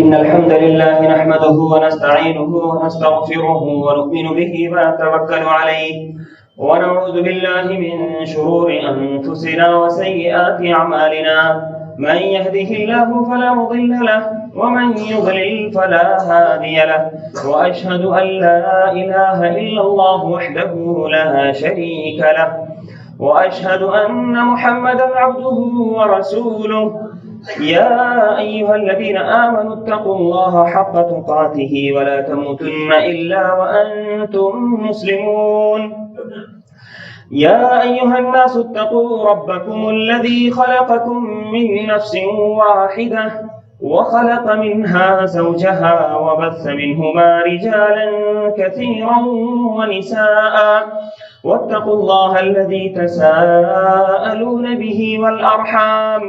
إن الحمد لله نحمده ونستعينه ونستغفره ونؤمن به ونتوكل عليه ونعوذ بالله من شرور أنفسنا وسيئات أعمالنا من يهده الله فلا مضل له ومن يضلل فلا هادي له وأشهد أن لا إله إلا الله وحده لا شريك له وأشهد أن محمدا عبده ورسوله يا أيها الذين آمنوا اتقوا الله حق تقاته ولا تموتن إلا وأنتم مسلمون يا أيها الناس اتقوا ربكم الذي خلقكم من نفس واحدة وخلق منها زوجها وبث منهما رجالا كثيرا ونساء واتقوا الله الذي تساءلون به والأرحام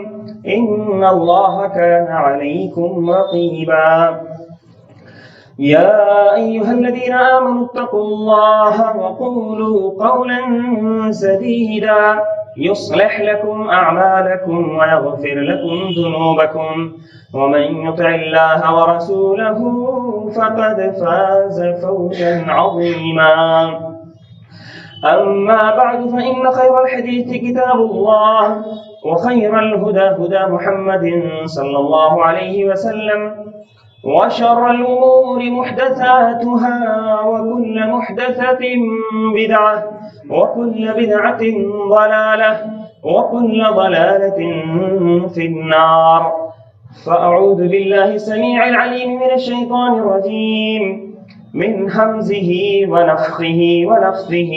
إن الله كان عليكم رقيبا يا أيها الذين آمنوا اتقوا الله وقولوا قولا سديدا يصلح لكم أعمالكم ويغفر لكم ذنوبكم ومن يطع الله ورسوله فقد فاز فوزا عظيما أما بعد فإن خير الحديث كتاب الله وخير الهدى هدى محمد صلى الله عليه وسلم وشر الأمور محدثاتها وكل محدثة بدعة وكل بدعة ضلالة وكل ضلالة في النار فأعوذ بالله السميع العليم من الشيطان الرجيم من همزه ونفخه ونفثه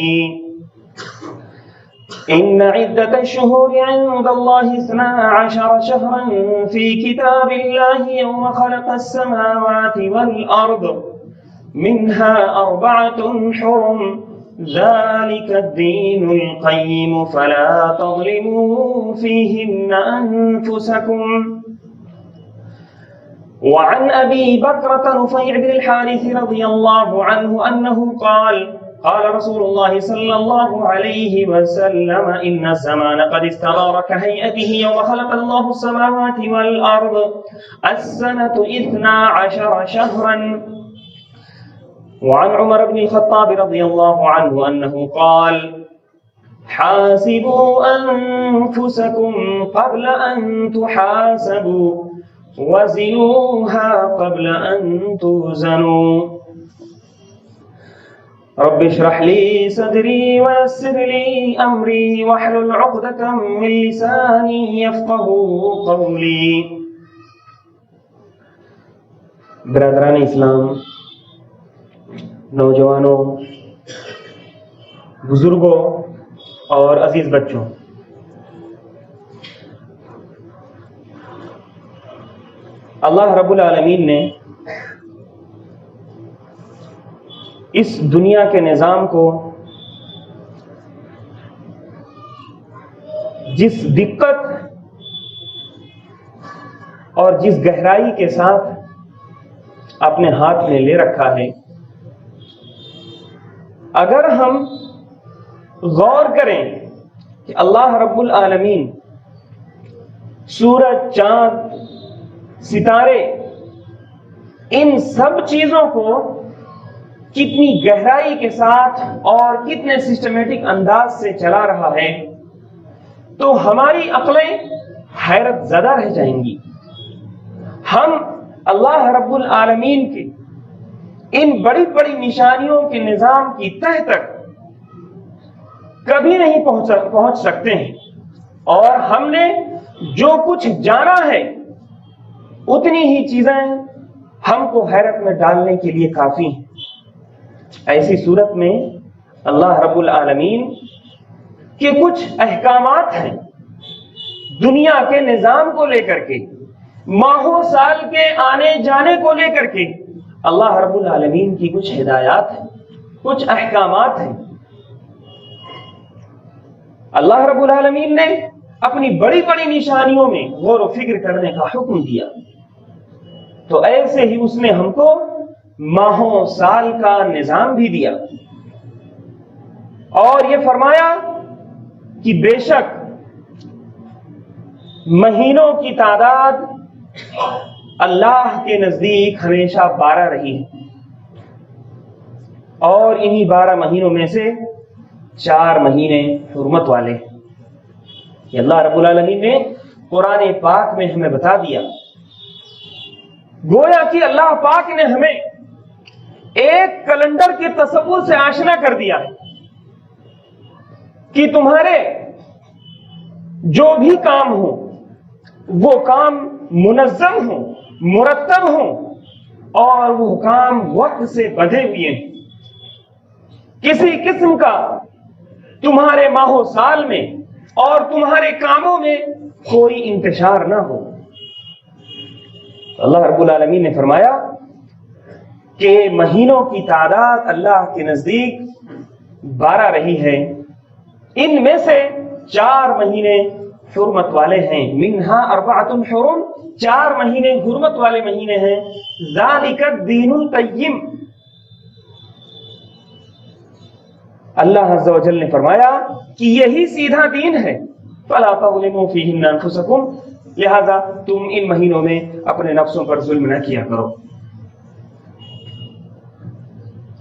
إن عدة الشهور عند الله 12 شهرا في كتاب الله يوم خلق السماوات والأرض منها 4 حرم ذلك الدين القيم فلا تظلموا فيهن أنفسكم وعن أبي بكرة نفيع بن الحارث رضي الله عنه أنه قال قال رسول الله صلى الله عليه وسلم إن الزمان قد استدار كهيئته يوم خلق الله السماوات والأرض السنة 12 شهرا وعن عمر بن الخطاب رضي الله عنه أنه قال حاسبوا أنفسكم قبل أن تحاسبوا وزنوها قبل أن توزنوا رب اشرح لي صدري ويسر لي أمري واحلل عقدة من لساني يفقهوا قولي. برادران اسلام، نوجوانوں، بزرگوں اور عزیز بچوں، اللہ رب العالمین نے اس دنیا کے نظام کو جس دقت اور جس گہرائی کے ساتھ اپنے ہاتھ میں لے رکھا ہے، اگر ہم غور کریں کہ اللہ رب العالمین سورج، چاند، ستارے، ان سب چیزوں کو کتنی گہرائی کے ساتھ اور کتنے سسٹمیٹک انداز سے چلا رہا ہے تو ہماری عقلیں حیرت زدہ رہ جائیں گی. ہم اللہ رب العالمین کے ان بڑی بڑی نشانیوں کے نظام کی تہ تک کبھی نہیں پہنچ سکتے ہیں، اور ہم نے جو کچھ جانا ہے اتنی ہی چیزیں ہم کو حیرت میں ڈالنے کے لیے کافی ہیں. ایسی صورت میں اللہ رب العالمین کے کچھ احکامات ہیں دنیا کے نظام کو لے کر کے، ماہوں سال کے آنے جانے کو لے کر کے. اللہ رب العالمین کی کچھ ہدایات ہیں، کچھ احکامات ہیں. اللہ رب العالمین نے اپنی بڑی بڑی نشانیوں میں غور و فکر کرنے کا حکم دیا، تو ایسے ہی اس نے ہم کو ماہوں سال کا نظام بھی دیا، اور یہ فرمایا کہ بے شک مہینوں کی تعداد اللہ کے نزدیک ہمیشہ 12 رہی ہے، اور انہی 12 مہینوں میں سے 4 مہینے حرمت والے ہیں۔ یہ اللہ رب العالمین نے قرآن پاک میں ہمیں بتا دیا، گویا کہ اللہ پاک نے ہمیں ایک کیلنڈر کے تصور سے آشنا کر دیا ہے کہ تمہارے جو بھی کام ہو وہ کام منظم ہو، مرتب ہو، اور وہ کام وقت سے بدھے ہوئے ہیں۔ کسی قسم کا تمہارے ماہ و سال میں اور تمہارے کاموں میں کوئی انتشار نہ ہو۔ اللہ رب العالمین نے فرمایا کہ مہینوں کی تعداد اللہ کے نزدیک 12 رہی ہے، ان میں سے 4 مہینے حرمت والے ہیں، منہا 4 حرم، 4 مہینے حرمت والے مہینے ہیں، ذالک الدین القیم۔ اللہ عز و جل نے فرمایا کہ یہی سیدھا دین ہے، فلا تظلموا فیہن انفسکم، لہذا تم ان مہینوں میں اپنے نفسوں پر ظلم نہ کیا کرو۔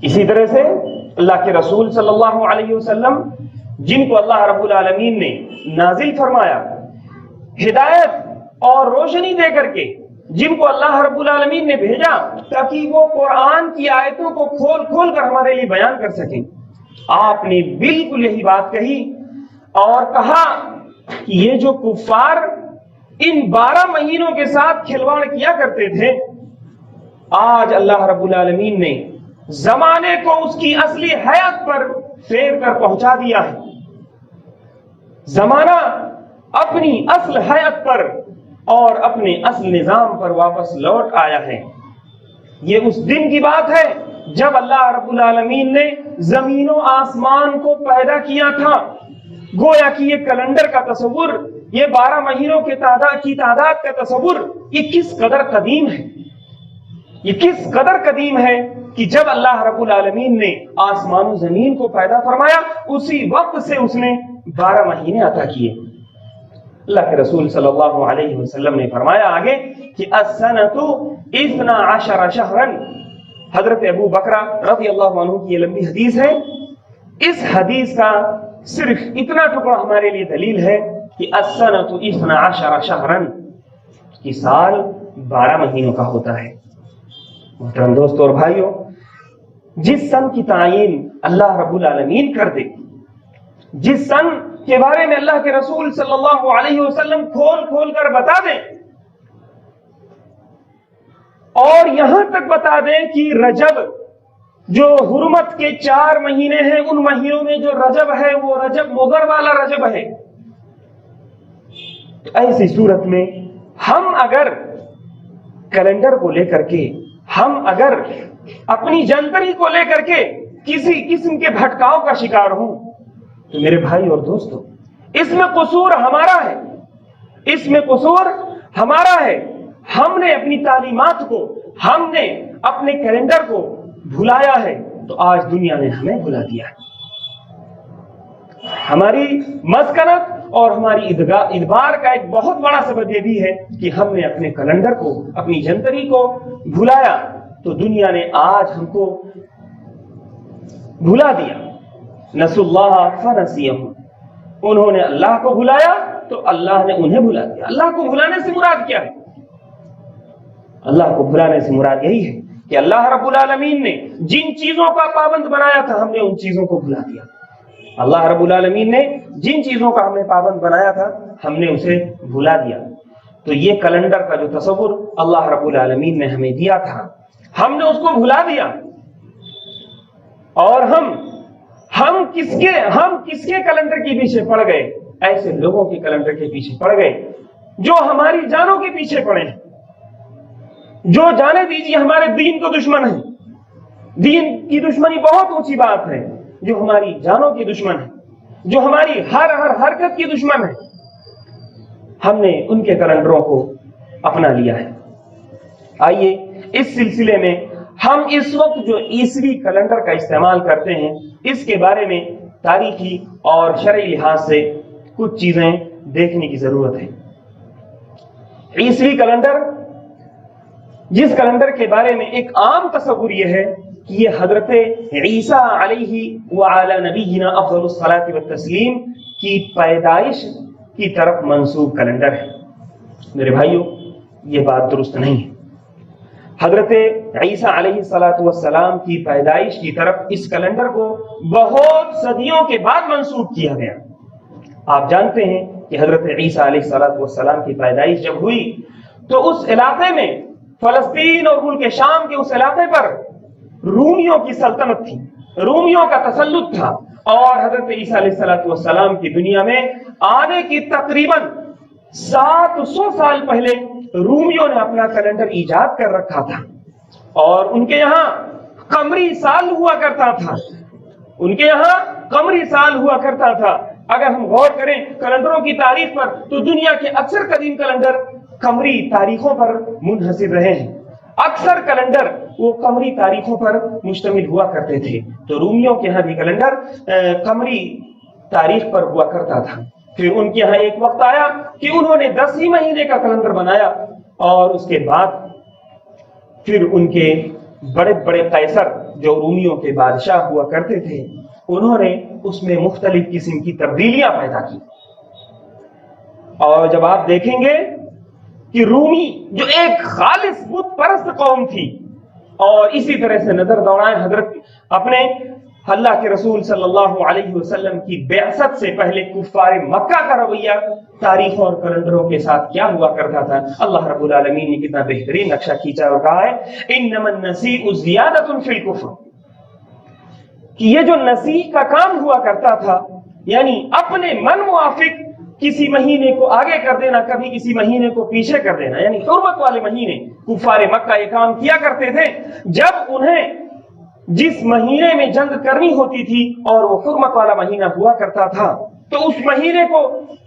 اسی طرح سے اللہ کے رسول صلی اللہ علیہ وسلم، جن کو اللہ رب العالمین نے نازل فرمایا ہدایت اور روشنی دے کر کے، جن کو اللہ رب العالمین نے بھیجا تاکہ وہ قرآن کی آیتوں کو کھول کھول کر ہمارے لیے بیان کر سکیں، آپ نے بالکل یہی بات کہی اور کہا کہ یہ جو کفار ان 12 مہینوں کے ساتھ کھلواڑ کیا کرتے تھے، آج اللہ رب العالمین نے زمانے کو اس کی اصلی حیات پر پھیر کر پہنچا دیا ہے۔ زمانہ اپنی اصل حیات پر اور اپنے اصل نظام پر واپس لوٹ آیا ہے۔ یہ اس دن کی بات ہے جب اللہ رب العالمین نے زمین و آسمان کو پیدا کیا تھا۔ گویا کہ یہ کیلنڈر کا تصور، یہ 12 مہینوں کی تعداد کا تصور، یہ کس قدر قدیم ہے، یہ کس قدر قدیم ہے کہ جب اللہ رب العالمین نے آسمان و زمین کو پیدا فرمایا، اسی وقت سے اس نے 12 مہینے عطا کیے۔ اللہ کے رسول صلی اللہ علیہ وسلم نے فرمایا آگے کہ السنۃ 12 شہرا۔ حضرت ابو بکرہ رضی اللہ عنہ کی یہ لمبی حدیث ہے، اس حدیث کا صرف اتنا ٹکڑا ہمارے لیے دلیل ہے کہ السنۃ 12 شہرا، کہ سال 12 مہینوں کا ہوتا ہے۔ محترم دوستو اور بھائیوں، جس سن کی تعین اللہ رب العالمین کر دے، جس سن کے بارے میں اللہ کے رسول صلی اللہ علیہ وسلم کھول کھول کر بتا دیں، اور یہاں تک بتا دیں کہ رجب جو حرمت کے 4 مہینے ہیں، ان مہینوں میں جو رجب ہے وہ رجب مضر والا رجب ہے، تو ایسی صورت میں ہم اگر کیلنڈر کو لے کر کے، ہم اگر اپنی جنتری کو لے کر کے کسی قسم کے بھٹکاؤ کا شکار ہوں، تو میرے بھائی اور دوستو، اس میں قصور ہمارا ہے، اس میں قصور ہمارا ہے۔ ہم نے اپنی تعلیمات کو، ہم نے اپنے کیلنڈر کو بھلایا ہے، تو آج دنیا نے ہمیں بھلا دیا ہے۔ ہماری مسکنت اور ہماری ادبار کا ایک بہت بڑا سبب یہ بھی ہے کہ ہم نے اپنے کیلنڈر کو، اپنی جنتری کو بھلایا، تو دنیا نے آج ہم کو بھلا دیا۔ نسوا اللہ فنسیہم، انہوں نے اللہ کو بھلایا تو اللہ نے انہیں بھلا دیا۔ اللہ کو بھلانے سے مراد کیا ہے؟ اللہ کو بھلانے سے مراد یہی ہے کہ اللہ رب العالمین نے جن چیزوں کا پابند بنایا تھا، ہم نے ان چیزوں کو بھلا دیا۔ اللہ رب العالمین نے جن چیزوں کا ہمیں پابند بنایا تھا، ہم نے اسے بھلا دیا۔ تو یہ کیلنڈر کا جو تصور اللہ رب العالمین نے ہمیں دیا تھا، ہم نے اس کو بھلا دیا، اور ہم کس کے کیلنڈر کے پیچھے پڑ گئے؟ ایسے لوگوں کے کیلنڈر کے پیچھے پڑ گئے جو ہماری جانوں کے پیچھے پڑے ہیں، جو جانے دیجیے ہمارے دین کو دشمن ہے۔ دین کی دشمنی بہت اونچی بات ہے، جو ہماری جانوں کی دشمن ہے، جو ہماری ہر حرکت کی دشمن ہے، ہم نے ان کے کیلنڈروں کو اپنا لیا ہے۔ آئیے اس سلسلے میں ہم اس وقت جو عیسوی کیلنڈر کا استعمال کرتے ہیں، اس کے بارے میں تاریخی اور شرعی لحاظ سے کچھ چیزیں دیکھنے کی ضرورت ہے۔ عیسوی کیلنڈر جس کیلنڈر کے بارے میں ایک عام تصور یہ ہے کہ یہ حضرت عیسیٰ علیہ وعلی نبینا افضل الصلاۃ والتسلیم کی پیدائش کی طرف منسوب کیلنڈر ہے۔ میرے بھائیوں، یہ بات درست نہیں ہے۔ حضرت عیسیٰ علیہ الصلاۃ والسلام کی پیدائش کی طرف اس کیلنڈر کو بہت صدیوں کے بعد منسوب کیا گیا۔ آپ جانتے ہیں کہ حضرت عیسیٰ علیہ الصلاۃ والسلام کی پیدائش جب ہوئی تو اس علاقے میں، فلسطین اور ملک شام کے اس علاقے پر رومیوں کی سلطنت تھی، رومیوں کا تسلط تھا، اور حضرت عیسیٰ علیہ الصلاۃ والسلام کی دنیا میں آنے کی تقریباً 700 سال پہلے رومیوں نے اپنا کیلنڈر ایجاد کر رکھا تھا، اور ان کے یہاں قمری سال ہوا کرتا تھا، ان کے یہاں قمری سال ہوا کرتا تھا۔ اگر ہم غور کریں کیلنڈروں کی تاریخ پر تو دنیا کے اکثر قدیم کیلنڈر قمری تاریخوں پر منحصر رہے ہیں، اکثر کیلنڈر وہ قمری تاریخوں پر مشتمل ہوا کرتے تھے، تو رومیوں کے یہاں بھی کیلنڈر قمری تاریخ پر ہوا کرتا تھا۔ پھر ان کے یہاں ایک وقت آیا کہ انہوں نے 10 ہی مہینے کا کیلنڈر بنایا، اور اس کے بعد پھر ان کے بڑے بڑے قیصر جو رومیوں کے بادشاہ ہوا کرتے تھے، انہوں نے اس میں مختلف قسم کی تبدیلیاں پیدا کی۔ اور جب آپ دیکھیں گے کہ رومی جو ایک خالص بت پرست قوم تھی، اور اسی طرح سے نظر دوڑائیں حضرت اپنے اللہ کے رسول صلی اللہ علیہ وسلم کی بعثت سے پہلے کفار مکہ کا رویہ تاریخ اور کیلنڈروں کے ساتھ کیا ہوا کرتا تھا۔ اللہ رب العالمین نے کتنا بہترین نقشہ کھینچا اور کہا ہے انما النسیء زیادۃ فی الکفر، کہ یہ جو نسیء کا کام ہوا کرتا تھا، یعنی اپنے من موافق کسی مہینے کو آگے کر دینا، کبھی کسی مہینے کو پیچھے کر دینا، یعنی حرمت والے مہینے، کفار مکہ یہ کام کیا کرتے تھے۔ جب انہیں جس مہینے میں جنگ کرنی ہوتی تھی اور وہ حرمت والا مہینہ ہوا کرتا تھا، تو اس مہینے کو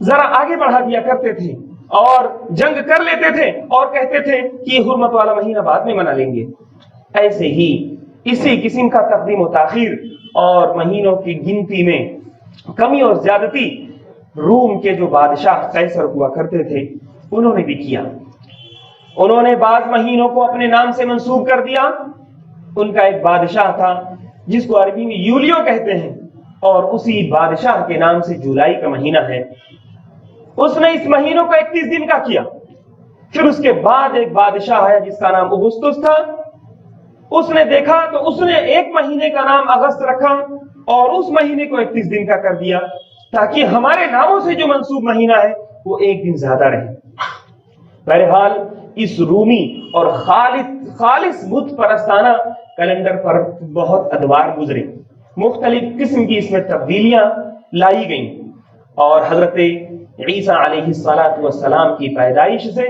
ذرا آگے بڑھا دیا کرتے تھے اور جنگ کر لیتے تھے اور کہتے تھے کہ یہ حرمت والا مہینہ بعد میں منا لیں گے۔ ایسے ہی اسی قسم کا تقدیم و تاخیر اور مہینوں کی گنتی میں کمی اور زیادتی روم کے جو بادشاہ قیصر ہوا کرتے تھے انہوں نے بھی کیا۔ انہوں نے بعض مہینوں کو اپنے نام سے منسوب کر دیا۔ ان کا ایک بادشاہ تھا جس کو عربی میں یولیو کہتے ہیں، اور اسی بادشاہ کے نام سے جولائی کا مہینہ ہے۔ اس نے اس مہینوں کو 31 دن کا کیا۔ پھر اس کے بعد ایک بادشاہ آیا جس کا نام اگستس تھا، اس نے دیکھا تو اس نے ایک مہینے کا نام اگست رکھا اور اس مہینے کو 31 دن کا کر دیا، تاکہ ہمارے ناموں سے جو منسوب مہینہ ہے وہ ایک دن زیادہ رہے۔ بہرحال اس رومی اور خالص بت پرستانہ کیلنڈر پر بہت ادوار گزرے، مختلف قسم کی اس میں تبدیلیاں لائی گئیں، اور حضرت عیسیٰ علیہ الصلاۃ والسلام کی پیدائش سے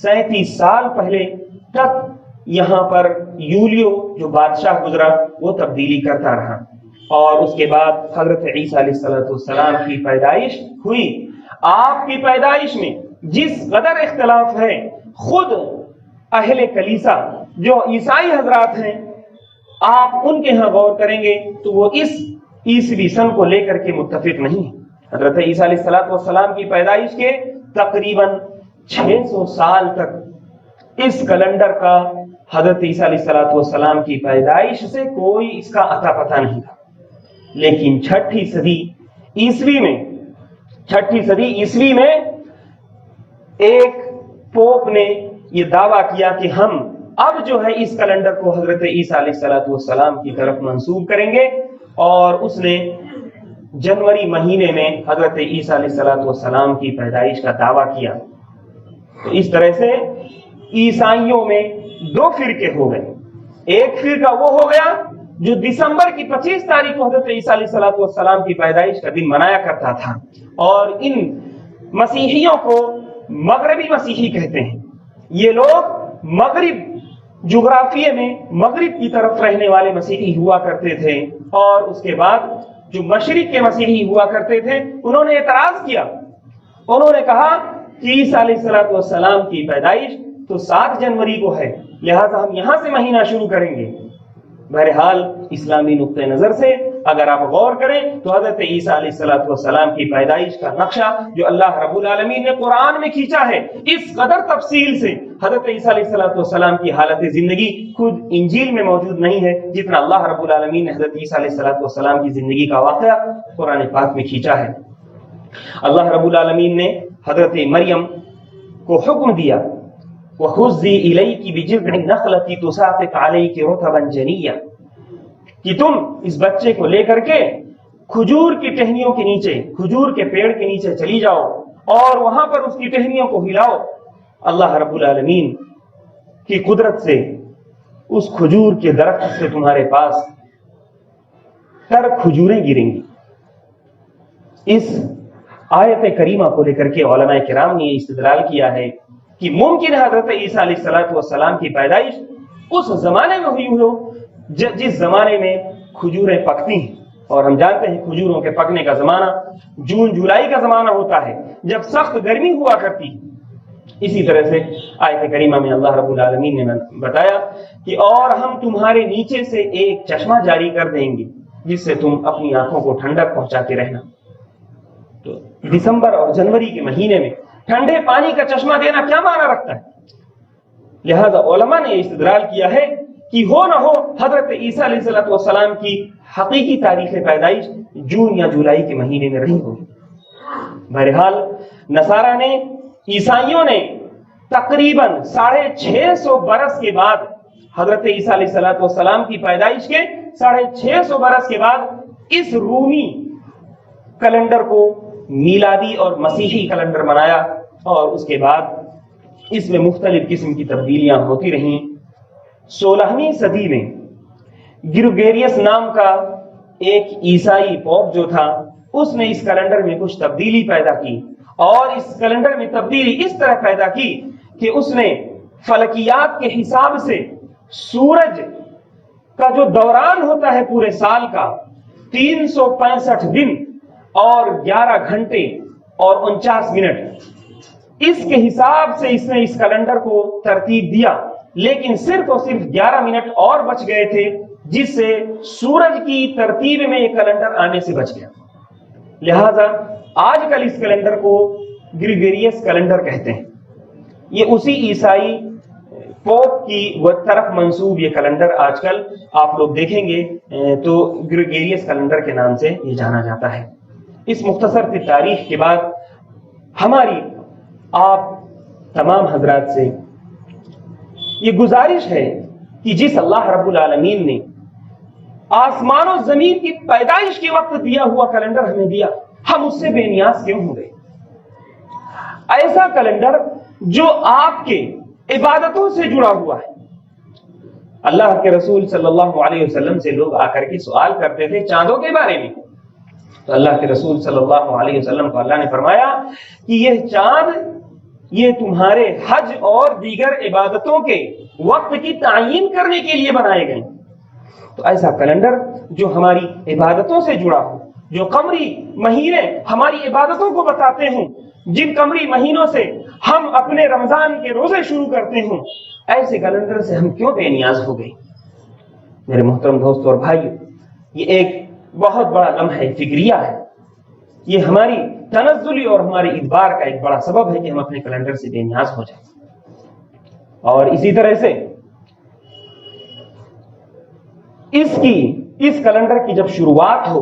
37 سال پہلے تک یہاں پر یولیو جو بادشاہ گزرا وہ تبدیلی کرتا رہا، اور اس کے بعد حضرت عیسیٰ علیہ الصلاۃ والسلام کی پیدائش ہوئی۔ آپ کی پیدائش میں جس قدر اختلاف ہے، خود اہل کلیسا جو عیسائی حضرات ہیں، آپ ان کے ہاں غور کریں گے تو وہ اس عیسوی سن کو لے کر کے متفق نہیں۔ حضرت عیسیٰ علیہ الصلاۃ والسلام کی پیدائش کے تقریباً 600 سال تک اس کیلنڈر کا حضرت عیسیٰ علیہ الصلاۃ والسلام کی پیدائش سے کوئی اس کا اتا پتہ نہیں تھا۔ لیکن 6ٹھی صدی عیسوی میں ایک پوپ نے یہ دعویٰ کیا کہ ہم اب جو ہے اس کیلنڈر کو حضرت عیسیٰ علیہ الصلاۃ والسلام کی طرف منسوب کریں گے، اور اس نے جنوری مہینے میں حضرت عیسیٰ علیہ الصلاۃ والسلام کی پیدائش کا دعویٰ کیا۔ تو اس طرح سے عیسائیوں میں 2 فرقے ہو گئے۔ ایک فرقہ وہ ہو گیا جو دسمبر کی 25 تاریخ کو حضرت عیسیٰ علیہ الصلاۃ والسلام کی پیدائش کا دن منایا کرتا تھا، اور ان مسیحیوں کو مغربی مسیحی کہتے ہیں۔ یہ لوگ مغرب جغرافیے میں مغرب کی طرف رہنے والے مسیحی ہوا کرتے تھے، اور اس کے بعد جو مشرق کے مسیحی ہوا کرتے تھے انہوں نے اعتراض کیا۔ انہوں نے کہا کہ عیسیٰ علیہ الصلاۃ والسلام کی پیدائش تو 7 جنوری کو ہے، لہذا ہم یہاں سے مہینہ شروع کریں گے۔ بہرحال اسلامی نقطہ نظر سے اگر آپ غور کریں تو حضرت عیسیٰ علیہ السلام کی پیدائش کا نقشہ جو اللہ رب العالمین نے قرآن میں کھینچا ہے اس قدر تفصیل سے، حضرت عیسیٰ علیہ السلام کی حالت زندگی خود انجیل میں موجود نہیں ہے جتنا اللہ رب العالمین نے حضرت عیسیٰ علیہ السلام کی زندگی کا واقعہ قرآن پاک میں کھینچا ہے۔ اللہ رب العالمین نے حضرت مریم کو حکم دیا وَخُذِّي إِلَيْكِ بِجِذْعِ النَّخْلَةِ تُسَاقِطْ عَلَيْكِ رُطَبًا جَنِيًّا، کہ تم اس بچے کو لے کر کے کھجور کی ٹہنیوں کے نیچے، کھجور کے پیڑ کے نیچے چلی جاؤ اور وہاں پر اس کی ٹہنیوں کو ہلاؤ۔ اللہ رب العالمین کی قدرت سے اس کھجور کے درخت سے تمہارے پاس تر کھجوریں گریں گی۔ اس آیت کریمہ کو لے کر کے علماء کرام نے استدلال کیا ہے کہ ممکن ہے حضرت عیسیٰ علیہ السلام کی پیدائش اس زمانے میں ہوئی ہو جس زمانے میں کھجوریں پکتی ہیں، اور ہم جانتے ہیں کھجوروں کے پکنے کا زمانہ جون جولائی کا زمانہ ہوتا ہے جب سخت گرمی ہوا کرتی ہے۔ اسی طرح سے آیت کریمہ میں اللہ رب العالمین نے بتایا کہ اور ہم تمہارے نیچے سے ایک چشمہ جاری کر دیں گے جس سے تم اپنی آنکھوں کو ٹھنڈک پہنچاتے رہنا۔ تو دسمبر اور جنوری کے مہینے میں ٹھنڈے پانی کا چشمہ دینا کیا معنی رکھتا ہے؟ لہذا علماء نے استدلال کیا ہے کہ ہو نہ ہو حضرت عیسیٰ علیہ السلام کی حقیقی تاریخ پیدائش جون یا جولائی کے مہینے میں رہی ہوگی۔ بہرحال نصارہ نے، عیسائیوں نے تقریباً 650 برس کے بعد حضرت عیسیٰ علیہ السلام کی پیدائش کے 650 برس کے بعد اس رومی کیلنڈر کو میلادی اور مسیحی کیلنڈر بنایا، اور اس کے بعد اس میں مختلف قسم کی تبدیلیاں ہوتی رہیں۔ 16ویں صدی میں گریگوریس نام کا ایک عیسائی پوپ جو تھا اس نے اس کیلنڈر میں کچھ تبدیلی پیدا کی، اور اس کیلنڈر میں تبدیلی اس طرح پیدا کی کہ اس نے فلکیات کے حساب سے سورج کا جو دوران ہوتا ہے پورے سال کا 365 دن اور 11 گھنٹے اور 49 منٹ، اس کے حساب سے اس نے اس کیلنڈر کو ترتیب دیا، لیکن صرف اور صرف 11 منٹ اور بچ گئے تھے جس سے سورج کی ترتیب میں یہ کیلنڈر آنے سے بچ گیا۔ لہذا آج کل اس کیلنڈر کو گریگوریس کیلنڈر کہتے ہیں۔ یہ اسی عیسائی پوپ کی طرف منسوب یہ کیلنڈر آج کل آپ لوگ دیکھیں گے تو گریگوریس کیلنڈر کے نام سے یہ جانا جاتا ہے۔ اس مختصر سی تاریخ کے بعد ہماری آپ تمام حضرات سے یہ گزارش ہے کہ جس اللہ رب العالمین نے آسمان و زمین کی پیدائش کے وقت دیا ہوا کیلنڈر ہمیں دیا، ہم اس سے بے نیاز کیوں ہو گئے؟ ایسا کیلنڈر جو آپ کے عبادتوں سے جڑا ہوا ہے۔ اللہ کے رسول صلی اللہ علیہ وسلم سے لوگ آ کر کے سوال کرتے تھے چاندوں کے بارے میں، تو اللہ کے رسول صلی اللہ علیہ وسلم کو اللہ نے فرمایا کہ یہ چاند یہ تمہارے حج اور دیگر عبادتوں کے وقت کی تعیین کرنے کے لیے بنائے گئے۔ تو ایسا کیلنڈر جو ہماری عبادتوں سے جڑا ہو، جو قمری مہینے ہماری عبادتوں کو بتاتے ہوں، جن قمری مہینوں سے ہم اپنے رمضان کے روزے شروع کرتے ہوں، ایسے کیلنڈر سے ہم کیوں بے نیاز ہو گئے؟ میرے محترم دوستو اور بھائیو، یہ ایک بہت بڑا لمحہ فکریہ ہے، یہ ہماری تنزلی اور ہمارے ادبار کا ایک بڑا سبب ہے کہ ہم اپنے کیلنڈر سے بے نیاز ہو جائیں۔ اور اسی طرح سے اس کیلنڈر کی جب شروعات ہو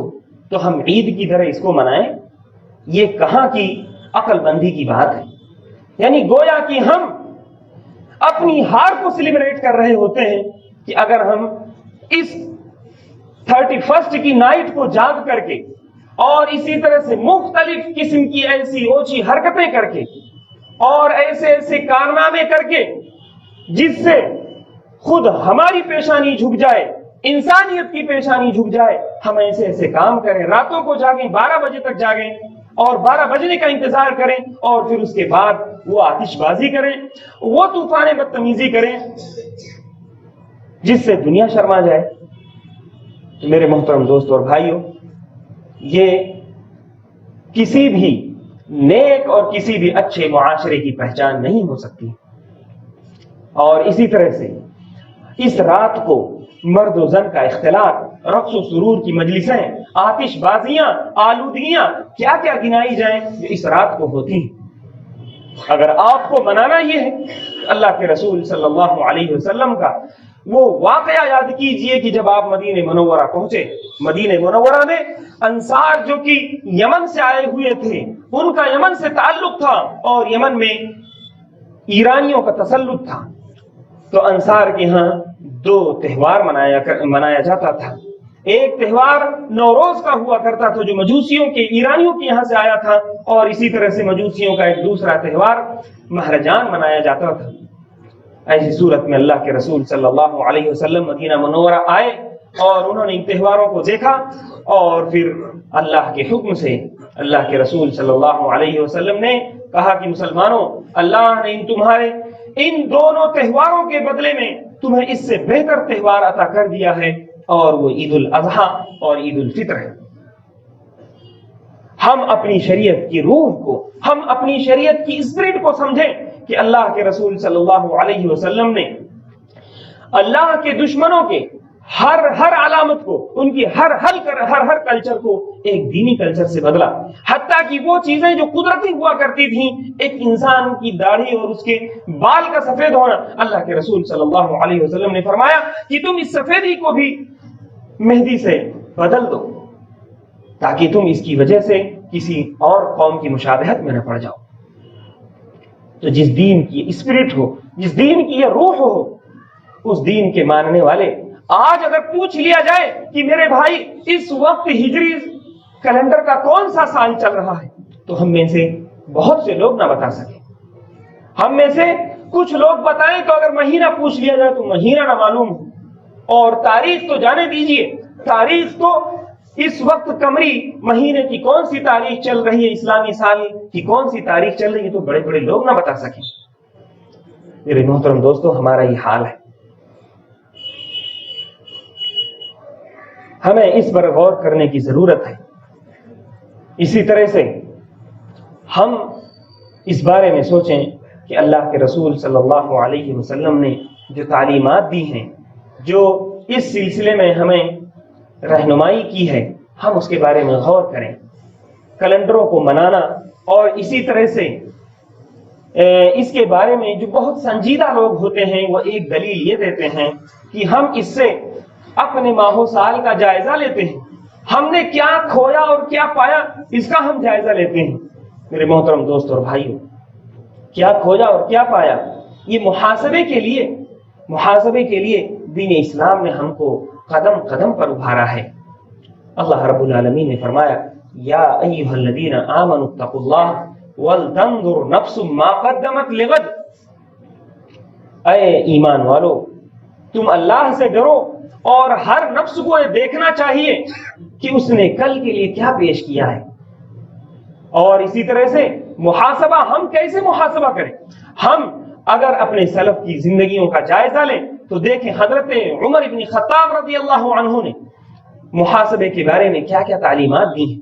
تو ہم عید کی طرح اس کو منائیں، یہ کہاں کی عقل بندی کی بات ہے؟ یعنی گویا کہ ہم اپنی ہار کو سیلیبریٹ کر رہے ہوتے ہیں کہ اگر ہم اس 31 کی نائٹ کو جاگ کر کے اور اسی طرح سے مختلف قسم کی ایسی اوچھی حرکتیں کر کے اور ایسے کارنامے کر کے جس سے خود ہماری پیشانی جھک جائے، انسانیت کی پیشانی جھک جائے، ہم ایسے کام کریں، راتوں کو جاگیں، 12 بجے تک جاگیں اور 12 بجنے کا انتظار کریں، اور پھر اس کے بعد وہ آتش بازی کریں، وہ طوفان بدتمیزی کریں جس سے دنیا شرما جائے۔ میرے محترم دوستو اور بھائیو، یہ کسی بھی نیک اور کسی بھی اچھے معاشرے کی پہچان نہیں ہو سکتی۔ اور اسی طرح سے اس رات کو مرد و زن کا اختلاط، رقص و سرور کی مجلسیں، آتش بازیاں، آلودگیاں، کیا کیا گنائی جائیں جو اس رات کو ہوتی ہیں۔ اگر آپ کو منانا یہ ہے، اللہ کے رسول صلی اللہ علیہ وسلم کا وہ واقعہ یاد کیجئے کہ جب آپ مدینہ منورہ پہنچے، مدینہ منورہ میں انصار جو کہ یمن سے آئے ہوئے تھے، ان کا یمن سے تعلق تھا اور یمن میں ایرانیوں کا تسلط تھا، تو انصار کے ہاں دو تہوار منایا جاتا تھا۔ ایک تہوار نوروز کا ہوا کرتا تھا جو مجوسیوں کے، ایرانیوں کے یہاں سے آیا تھا، اور اسی طرح سے مجوسیوں کا ایک دوسرا تہوار مہرجان منایا جاتا تھا۔ ایسی صورت میں اللہ کے رسول صلی اللہ علیہ وسلم مدینہ منورہ آئے اور انہوں نے ان تہواروں کو دیکھا، اور پھر اللہ کے حکم سے اللہ کے رسول صلی اللہ علیہ وسلم نے کہا کہ مسلمانوں، اللہ نے تمہارے ان دونوں تہواروں کے بدلے میں تمہیں اس سے بہتر تہوار عطا کر دیا ہے، اور وہ عید الاضحیٰ اور عید الفطر ہے۔ ہم اپنی شریعت کی روح کو، ہم اپنی شریعت کی اسپرٹ کو سمجھیں کہ اللہ کے رسول صلی اللہ علیہ وسلم نے اللہ کے دشمنوں کے ہر علامت کو، ان کی ہر کلچر کو ایک دینی کلچر سے بدلا، حتیٰ کہ وہ چیزیں جو قدرتی ہوا کرتی تھیں، ایک انسان کی داڑھی اور اس کے بال کا سفید ہونا، اللہ کے رسول صلی اللہ علیہ وسلم نے فرمایا کہ تم اس سفیدی کو بھی مہندی سے بدل دو، تاکہ تم اس کی وجہ سے کسی اور قوم کی مشابہت میں نہ پڑ جاؤ۔ تو جس دین کی اسپرٹ ہو، جس دین کی یہ روح ہو، اس دین کے ماننے والے، آج اگر پوچھ لیا جائے کہ میرے بھائی اس وقت ہجری کیلنڈر کا کون سا سال چل رہا ہے، تو ہم میں سے بہت سے لوگ نہ بتا سکیں۔ ہم میں سے کچھ لوگ بتائیں تو اگر مہینہ پوچھ لیا جائے تو مہینہ نہ معلوم ہو، اور تاریخ تو جانے دیجئے، تاریخ تو اس وقت قمری مہینے کی کون سی تاریخ چل رہی ہے، اسلامی سال کی کون سی تاریخ چل رہی ہے، تو بڑے بڑے لوگ نہ بتا سکیں۔ میرے محترم دوستو، ہمارا یہ حال ہے۔ ہمیں اس پر غور کرنے کی ضرورت ہے۔ اسی طرح سے ہم اس بارے میں سوچیں کہ اللہ کے رسول صلی اللہ علیہ وسلم نے جو تعلیمات دی ہیں، جو اس سلسلے میں ہمیں رہنمائی کی ہے، ہم اس کے بارے میں غور کریں۔ کیلنڈروں کو منانا، اور اسی طرح سے اس کے بارے میں جو بہت سنجیدہ لوگ ہوتے ہیں، وہ ایک دلیل یہ دیتے ہیں کہ ہم اس سے اپنے ماہ و سال کا جائزہ لیتے ہیں، ہم نے کیا کھویا اور کیا پایا، اس کا ہم جائزہ لیتے ہیں۔ میرے محترم دوست اور بھائیوں، کیا کھویا اور کیا پایا، یہ محاسبے کے لیے دین اسلام نے ہم کو قدم قدم پر ابھارا ہے۔ اللہ رب العالمین نے فرمایا، یا ایھا الذین آمنوا اتقوا اللہ ولتنظر نفس ما قدمت لغد، اے ایمان والو، تم اللہ سے ڈرو، اور ہر نفس کو یہ دیکھنا چاہیے کہ اس نے کل کے لیے کیا پیش کیا ہے۔ اور اسی طرح سے محاسبہ، ہم کیسے محاسبہ کریں؟ ہم اگر اپنے سلف کی زندگیوں کا جائزہ لیں تو دیکھیں حضرت عمر بن خطاب رضی اللہ عنہ نے محاسبے کے بارے میں کیا کیا تعلیمات دی ہیں۔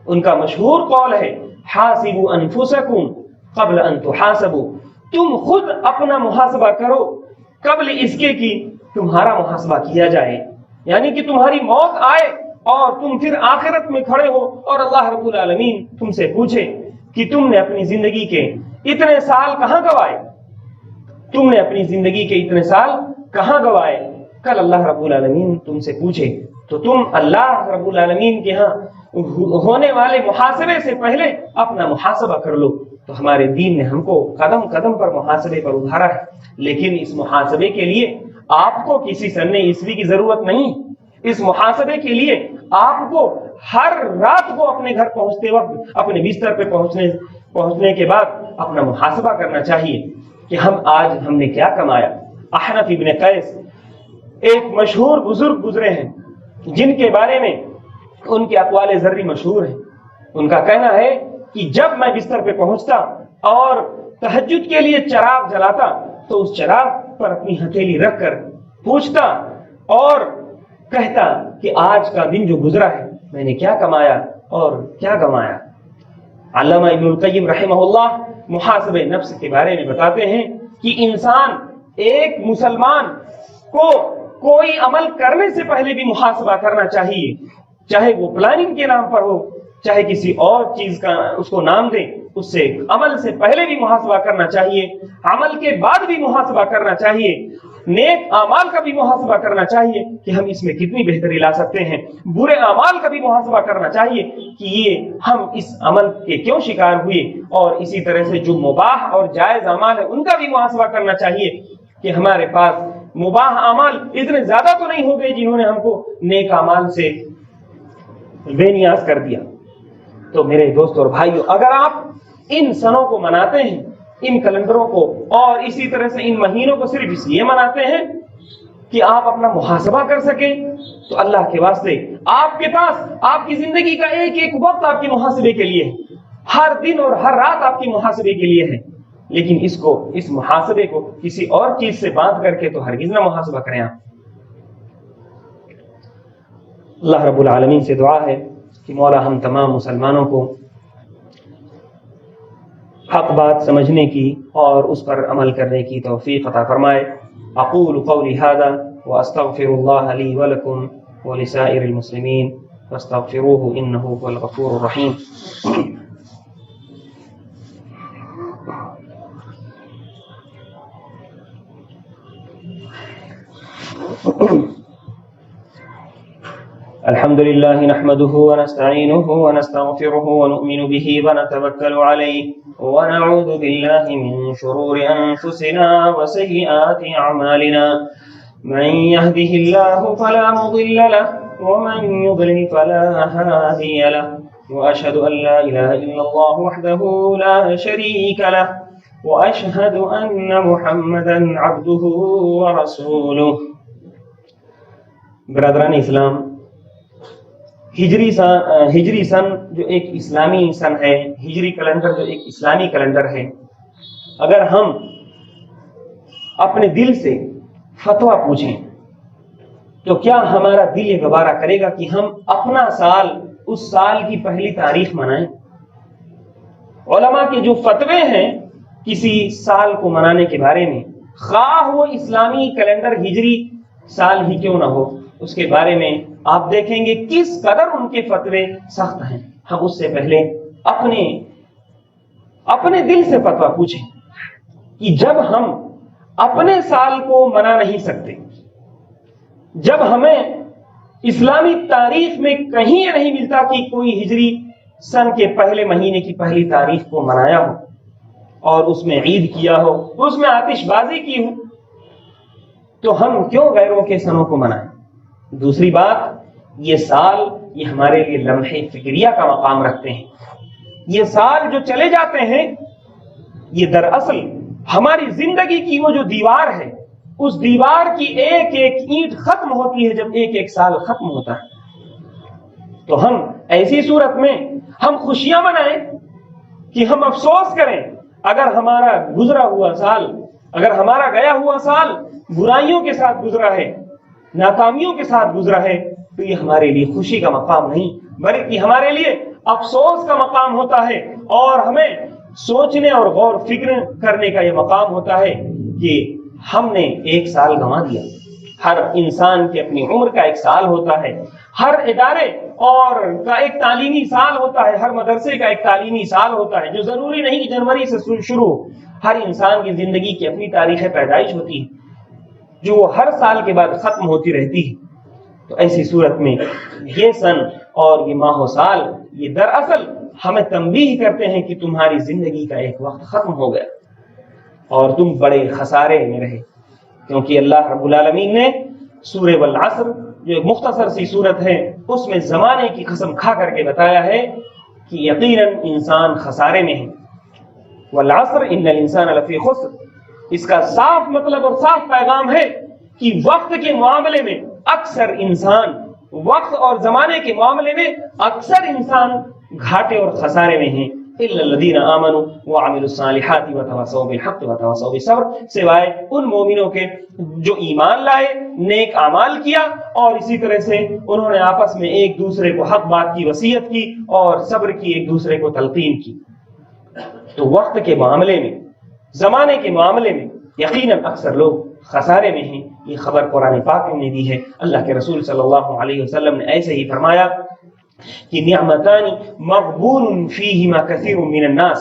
ان کا مشہور قول ہے، حاسبوا انفسکم قبل ان تحاسبوا، تم خود اپنا محاسبہ کرو قبل اس کے کہ تمہارا محاسبہ کیا جائے، یعنی کہ تمہاری موت آئے اور تم پھر آخرت میں کھڑے ہو اور اللہ رب العالمین تم سے پوچھے کہ تم نے اپنی زندگی کے اتنے سال کہاں گوائے، تم نے اپنی زندگی کے اتنے سال کہاں گوائے۔ کل اللہ رب العالمین تم سے پوچھے تو تم اللہ رب العالمین کے ہاں ہونے والے محاسبے سے پہلے اپنا محاسبہ کر لو۔ تو ہمارے دین نے ہم کو قدم قدم پر محاسبے پر ابھارا ہے، لیکن اس محاسبے کے لیے آپ کو کسی سن عیسوی کی ضرورت نہیں۔ اس محاسبے کے لیے آپ کو ہر رات کو اپنے گھر پہنچتے وقت، اپنے بستر پہ پہنچنے کے بعد اپنا محاسبہ کرنا چاہیے کہ ہم نے کیا کمایا۔ احنف ابن قیس ایک مشہور بزرگ گزرے ہیں جن کے بارے میں ان کے اقوال زرعی مشہور ہیں۔ ان کا کہنا ہے کہ جب میں بستر پہ پہنچتا اور تہجد کے لیے چراغ جلاتا تو اس چراغ پر اپنی ہتھیلی رکھ کر پوچھتا اور کہتا کہ آج کا دن جو گزرا ہے میں نے کیا کمایا اور کیا گمایا۔ علامہ ابن القیم رحمہ اللہ محاسب نفس کے بارے میں بتاتے ہیں کہ انسان، ایک مسلمان کو کوئی عمل کرنے سے پہلے بھی محاسبہ کرنا چاہیے، چاہے وہ پلاننگ کے نام پر ہو، چاہے کسی اور چیز کا اس کو نام دیں، اس سے عمل سے پہلے بھی محاسبہ کرنا چاہیے، عمل کے بعد بھی محاسبہ کرنا چاہیے، نیک اعمال کا بھی محاسبہ کرنا چاہیے کہ ہم اس میں کتنی بہتری لا سکتے ہیں، برے اعمال کا بھی محاسبہ کرنا چاہیے کہ یہ ہم اس عمل کے کیوں شکار ہوئے، اور اسی طرح سے جو مباح اور جائز اعمال ہے ان کا بھی محاسبہ کرنا چاہیے کہ ہمارے پاس مباح اعمال اتنے زیادہ تو نہیں ہو گئے جنہوں نے ہم کو نیک اعمال سے بے نیاز کر دیا۔ تو میرے دوستوں اور بھائیوں، اگر آپ ان سنوں کو مناتے ہیں، ان کیلنڈروں کو، اور اسی طرح سے ان مہینوں کو صرف اس لیے مناتے ہیں کہ آپ اپنا محاسبہ کر سکیں، تو اللہ کے واسطے آپ کے پاس آپ کی زندگی کا ایک ایک وقت آپ کے محاسبے کے لیے ہے، ہر دن اور ہر رات آپ کی محاسبے کے لیے ہے، لیکن اس محاسبے کو کسی اور چیز سے باندھ کر کے تو ہرگز نہ محاسبہ کریں آپ۔ اللہ رب العالمین سے دعا ہے کہ مولا ہم تمام مسلمانوں کو حق بات سمجھنے کی اور اس پر عمل کرنے کی توفیق عطا فرمائے۔ اقول قولی ھذا واستغفر اللہ لی ولکم ولسائر المسلمین فاستغفروہ انہ هو الغفور الرحیم۔ الحمد لله نحمده ونستعينه ونستغفره ونؤمن به ونتوكل عليه ونعوذ بالله من شرور أنفسنا وسيئات أعمالنا، من يهده الله فلا مضل له ومن يضلل فلا هادي له، وأشهد أن لا إله إلا الله وحده لا شريك له، وأشهد أن محمدا عبده ورسوله۔ برادران اسلام، ہجری سن جو ایک اسلامی سن ہے، ہجری کیلنڈر جو ایک اسلامی کیلنڈر ہے، اگر ہم اپنے دل سے فتویٰ پوچھیں تو کیا ہمارا دل یہ گوارا کرے گا کہ ہم اپنا سال اس سال کی پہلی تاریخ منائیں؟ علماء کے جو فتوے ہیں کسی سال کو منانے کے بارے میں، خواہ وہ اسلامی کیلنڈر ہجری سال ہی کیوں نہ ہو، اس کے بارے میں آپ دیکھیں گے کس قدر ان کے فتوے سخت ہیں۔ ہم اس سے پہلے اپنے دل سے فتویٰ پوچھیں کہ جب ہم اپنے سال کو منا نہیں سکتے، جب ہمیں اسلامی تاریخ میں کہیں یہ نہیں ملتا کہ کوئی ہجری سن کے پہلے مہینے کی پہلی تاریخ کو منایا ہو اور اس میں عید کیا ہو، اس میں آتش بازی کی ہو، تو ہم کیوں غیروں کے سنوں کو منائیں؟ دوسری بات، یہ سال یہ ہمارے لیے لمحے فکریہ کا مقام رکھتے ہیں۔ یہ سال جو چلے جاتے ہیں یہ دراصل ہماری زندگی کی وہ جو دیوار ہے، اس دیوار کی ایک ایک اینٹ ختم ہوتی ہے جب ایک ایک سال ختم ہوتا ہے۔ تو ہم ایسی صورت میں ہم خوشیاں منائیں کہ ہم افسوس کریں اگر ہمارا گزرا ہوا سال، اگر ہمارا گیا ہوا سال برائیوں کے ساتھ گزرا ہے، ناکامیوں کے ساتھ گزرا ہے، تو یہ ہمارے لیے خوشی کا مقام نہیں بلکہ ہمارے لیے افسوس کا مقام ہوتا ہے، اور ہمیں سوچنے اور غور فکر کرنے کا یہ مقام ہوتا ہے کہ ہم نے ایک سال گنوا دیا۔ ہر انسان کی اپنی عمر کا ایک سال ہوتا ہے، ہر ادارے اور کا ایک تعلیمی سال ہوتا ہے، ہر مدرسے کا ایک تعلیمی سال ہوتا ہے، جو ضروری نہیں کہ جنوری سے شروع۔ ہر انسان کی زندگی کی اپنی تاریخ پیدائش ہوتی ہے جو ہر سال کے بعد ختم ہوتی رہتی ہے۔ تو ایسی صورت میں یہ سن اور یہ ماہ و سال یہ دراصل ہمیں تنبیہ کرتے ہیں کہ تمہاری زندگی کا ایک وقت ختم ہو گیا اور تم بڑے خسارے میں رہے، کیونکہ اللہ رب العالمین نے سورہ والعصر جو ایک مختصر سی صورت ہے اس میں زمانے کی قسم کھا کر کے بتایا ہے کہ یقیناً انسان خسارے میں ہے۔ والعصر ان الانسان لفی خسر، اس کا صاف مطلب اور صاف پیغام ہے کہ وقت کے معاملے میں اکثر انسان، وقت اور زمانے کے معاملے میں اکثر انسان گھاٹے اور خسارے میں ہیں، الا الذین آمنوا وعملوا الصالحات وتواصوا بالحق وتواصوا بالصبر، سوائے ان مومنوں کے جو ایمان لائے، نیک اعمال کیا، اور اسی طرح سے انہوں نے آپس میں ایک دوسرے کو حق بات کی وصیت کی اور صبر کی، ایک دوسرے کو تلقین کی۔ تو وقت کے معاملے میں، زمانے کے معاملے میں یقیناً اکثر لوگ خسارے میں ہیں۔ یہ خبر قرآن پاک نے دی ہے۔ اللہ کے رسول صلی اللہ علیہ وسلم نے ایسے ہی فرمایا کہ نعمتان مغبون فیہما کثیر من الناس،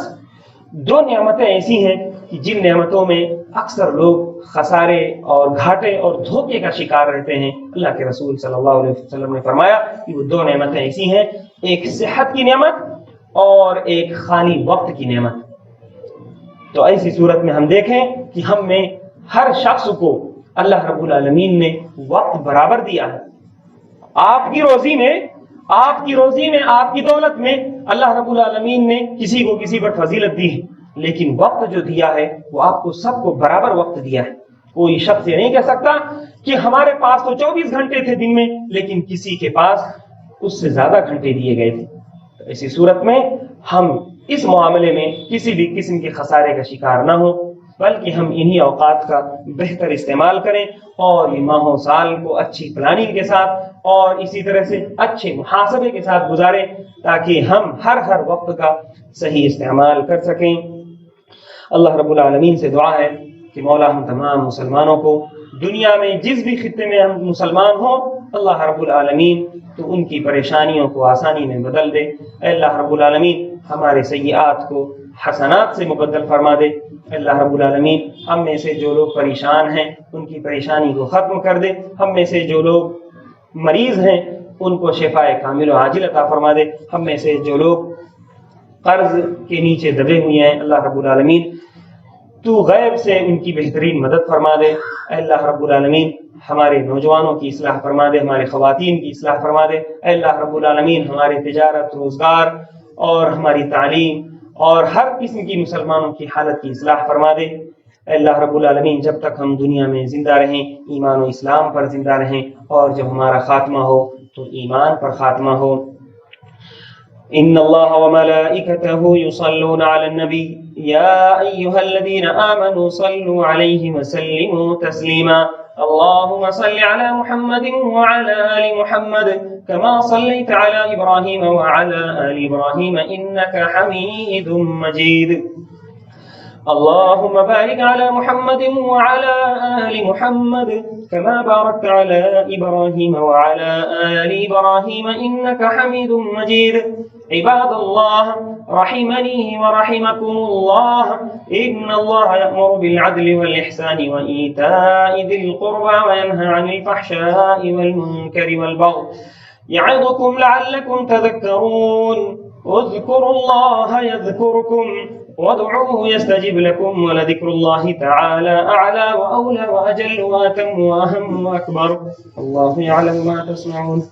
دو نعمتیں ایسی ہیں کہ جن نعمتوں میں اکثر لوگ خسارے اور گھاٹے اور دھوکے کا شکار رہتے ہیں۔ اللہ کے رسول صلی اللہ علیہ وسلم نے فرمایا کہ وہ دو نعمتیں ایسی ہیں، ایک صحت کی نعمت اور ایک خالی وقت کی نعمت۔ تو ایسی صورت میں ہم دیکھیں کہ ہم میں ہر شخص کو اللہ رب العالمین نے وقت برابر دیا ہے۔ آپ کی روزی میں، آپ کی دولت میں اللہ رب العالمین نے کسی کو کسی پر فضیلت دی ہے، لیکن وقت جو دیا ہے وہ آپ کو سب کو برابر وقت دیا ہے۔ کوئی شخص یہ نہیں کہہ سکتا کہ ہمارے پاس تو 24 گھنٹے تھے دن میں، لیکن کسی کے پاس اس سے زیادہ گھنٹے دیے گئے تھے۔ تو ایسی صورت میں ہم اس معاملے میں کسی بھی قسم کے خسارے کا شکار نہ ہو، بلکہ ہم انہی اوقات کا بہتر استعمال کریں اور یہ ماہ و سال کو اچھی پلاننگ کے ساتھ اور اسی طرح سے اچھے محاسبے کے ساتھ گزاریں، تاکہ ہم ہر وقت کا صحیح استعمال کر سکیں۔ اللہ رب العالمین سے دعا ہے کہ مولا ہم تمام مسلمانوں کو دنیا میں جس بھی خطے میں ہم مسلمان ہوں، اللہ رب العالمین تو ان کی پریشانیوں کو آسانی میں بدل دے۔ اے اللہ رب العالمین ہمارے سیئات کو حسنات سے مبدل فرما دے۔ اللہ رب العالمین ہم میں سے جو لوگ پریشان ہیں ان کی پریشانی کو ختم کر دے۔ ہم میں سے جو لوگ مریض ہیں ان کو شفاء کامل و عاجل عطا فرما دے۔ ہم میں سے جو لوگ قرض کے نیچے دبے ہوئے ہیں، اللہ رب العالمین تو غیب سے ان کی بہترین مدد فرما دے۔ اے اللہ رب العالمین ہمارے نوجوانوں کی اصلاح فرما دے، ہمارے خواتین کی اصلاح فرما دے۔ اے اللہ رب العالمین ہمارے تجارت، روزگار اور ہماری تعلیم اور ہر قسم کی مسلمانوں کی حالت کی اصلاح فرما دے۔ اے اللہ رب العالمین جب تک ہم دنیا میں زندہ رہیں ایمان و اسلام پر زندہ رہیں، اور جب ہمارا خاتمہ ہو تو ایمان پر خاتمہ ہو۔ ان اللہ وملائکته یصلون علی النبی یا ایہا الذین آمنوا صلوا علیہ وسلموا تسلیما اللهم صل على محمد وعلى آل محمد كما صليت على إبراهيم وعلى آل إبراهيم إنك حميد مجيد اللهم بارك على محمد وعلى آل محمد كما باركت على إبراهيم وعلى آل إبراهيم إنك حميد مجيد عباد الله رحمني ورحمكم الله إن الله يأمر بالعدل والإحسان وإيتاء ذي القربى وينهى عن الفحشاء والمنكر والبغي يعظكم لعلكم تذكرون اذكروا الله يذكركم وادعوه يستجب لكم ولذكر الله تعالى أعلى وأولى وأجل وأتم وأهم وأكبر الله يعلم ما تصنعون